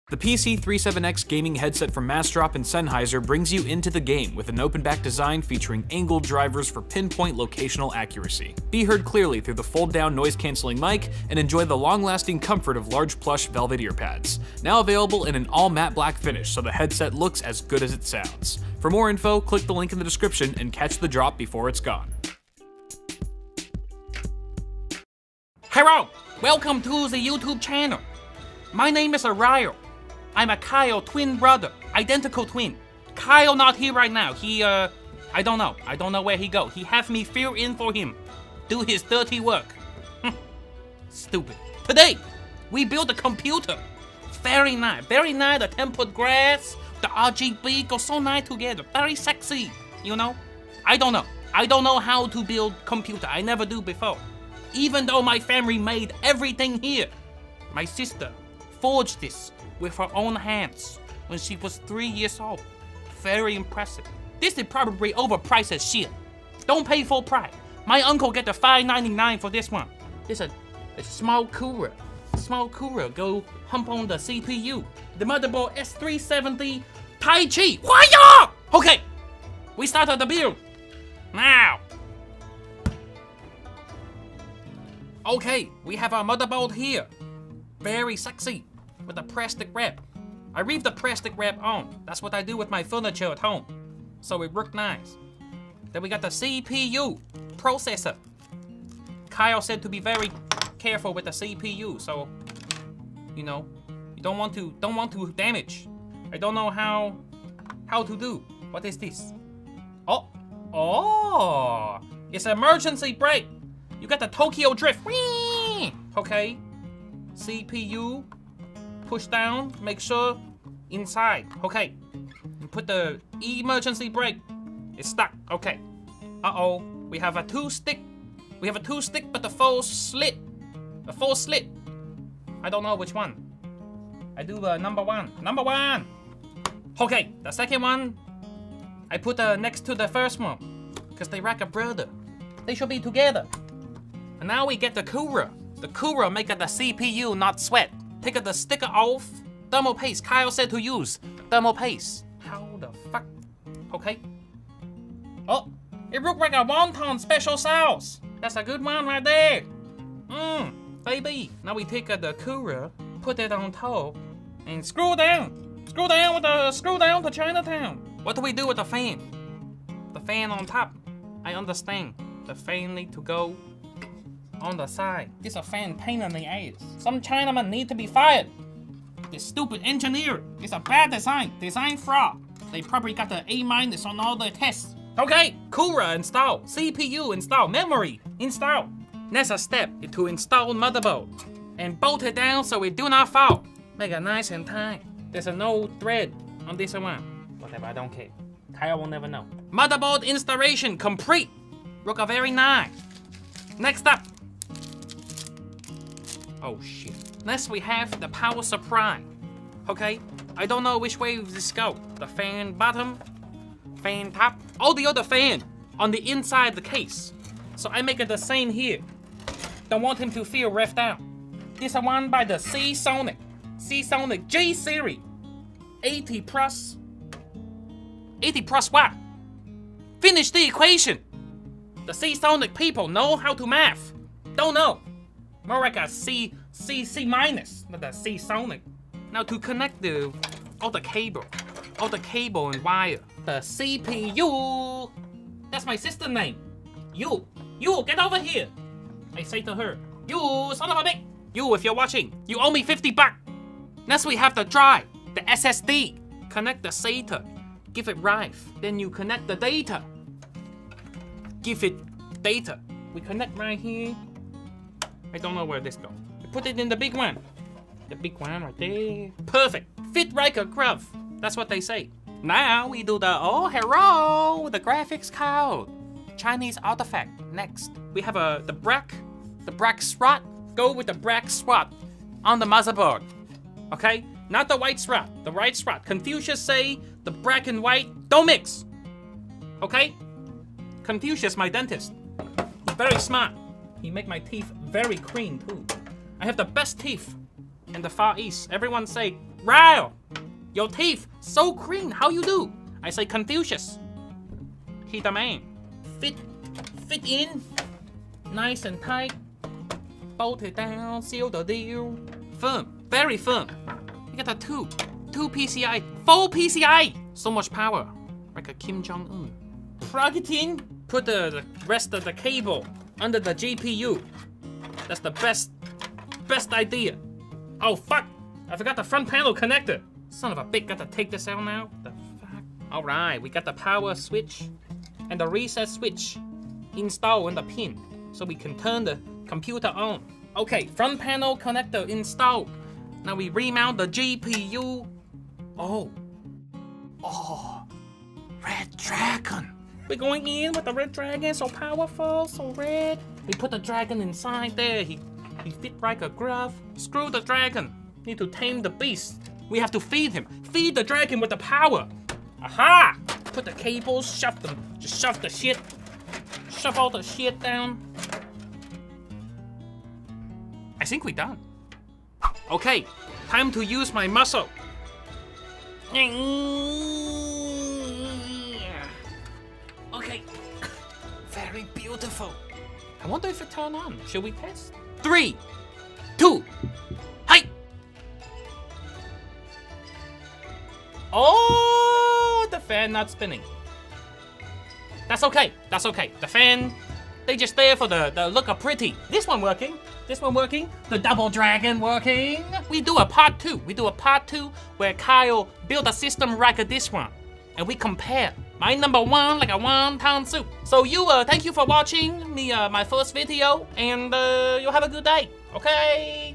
The PC37X gaming headset from Mastrop and Sennheiser brings you into the game with an open-back design featuring angled drivers for pinpoint locational accuracy. Be heard clearly through the fold-down noise-canceling mic and enjoy the long-lasting comfort of large plush velvet ear pads. Now available in an all-matte black finish so the headset looks as good as it sounds. For more info, click the link in the description and catch the drop before it's gone. Hello! Welcome to the YouTube channel. My name is Ariel. I'm a Kyle twin brother, identical twin. Kyle not here right now. I don't know where he go. He have me fill in for him, do his dirty work. Stupid. Today, we built a computer. Very nice, the tempered grass, the RGB go so nice together. Very sexy, you know? I don't know how to build computer. I never do before. Even though my family made everything here, my sister forged this with her own hands when she was 3 years old. Very impressive. This is probably overpriced as shit. Don't pay full price. My uncle get the $5.99 for this one. This is a small cooler. Small cooler go hump on the CPU. The motherboard S370 Taichi. Why? Okay, we started the build. Now. Okay, we have our motherboard here. Very sexy. With the plastic wrap. I leave the plastic wrap on. That's what I do with my furniture at home. So it worked nice. Then we got the CPU processor. Kyle said to be very careful with the CPU, so you know, you don't want to damage. I don't know how to do. What is this? Oh, it's an emergency brake. You got the Tokyo drift. Whee! Okay. CPU. Push down, make sure inside. Okay. You put the emergency brake. It's stuck. Okay. Uh-oh. We have a two stick, but the full slit. The full slit. I don't know which one. I do number one. Number one. Okay, the second one, I put next to the first one. Because they like a brother. They should be together. And now we get the cooler. The cooler make the CPU not sweat. Take the sticker off. Thermal paste. Kyle said to use thermal paste. How the fuck? Okay. Oh, it looks like a wonton special sauce. That's a good one right there. Baby. Now we take the cooler, put it on top, and screw down. Screw down to Chinatown. What do we do with the fan? The fan on top. I understand. The fan need to go on the side. This a fan pain in the ass. Some Chinaman need to be fired. This stupid engineer is a bad design. Design fraud. They probably got the A- on all the tests. Okay, cooler install. CPU install. Memory install. Next step is to install motherboard and bolt it down so it do not fall. Make it nice and tight. There's no thread on this one. Whatever, I don't care. Kyle will never know. Motherboard installation complete. Look very nice. Next up. Oh shit. Next we have the power supply. Okay, I don't know which way this go. The fan bottom, fan top, all the other fan on the inside the case. So I make it the same here. Don't want him to feel left out. This is one by the Seasonic J series. 80 plus what? Finish the equation. The Seasonic people know how to math. Don't know. More like a C minus, not the Seasonic. Now to connect all the cable and wire. The CPU. That's my sister's name. You get over here. I say to her, you son of a bitch. You, if you're watching, you owe me $50. Next we have the drive, the SSD. Connect the SATA. Give it drive. Then you connect the data. Give it data. We connect right here. I don't know where this goes. We put it in the big one. The big one right there. Perfect. Fit like a glove. That's what they say. Now we do the, oh, hello, the graphics card. Chinese artifact. Next. We have the black slot. Go with the black slot on the motherboard. Okay? Not the white slot. The white slot. Confucius say the black and white don't mix. Okay? Confucius, my dentist. He's very smart. He make my teeth very clean too. I have the best teeth in the Far East. Everyone say Wow! Your teeth so clean. How you do? I say Confucius. He the man. Fit in. Nice and tight. Bolt it down. Seal the deal. Firm. Very firm. You got a 2 PCI. 4 PCI. So much power. Like a Kim Jong-un. Plug it in. Put the rest of the cable under the GPU. That's the best idea. Oh fuck! I forgot the front panel connector. Son of a bitch, got to take this out now. The fuck? All right, we got the power switch and the reset switch installed in the pin, so we can turn the computer on. Okay, front panel connector installed. Now we remount the GPU. Oh, Red Dragon. We're going in with the Red Dragon, so powerful, so red. We put the dragon inside there. He fit like a glove. Screw the dragon. Need to tame the beast. We have to feed him. Feed the dragon with the power. Aha! Put the cables, shove them. Just shove the shit. Shove all the shit down. I think we're done. Okay, time to use my muscle. Okay, very beautiful. I wonder if it turned on. Should we test? 3, 2, hey! Oh, the fan not spinning. That's okay. That's okay. The fan, they just there for the look of pretty. This one working. This one working. The double dragon working. We do a part 2. We do a part 2 where Kyle built a system like this one, and we compare. My number 1 like a wonton soup. So thank you for watching me my first video, and you have a good day. Okay.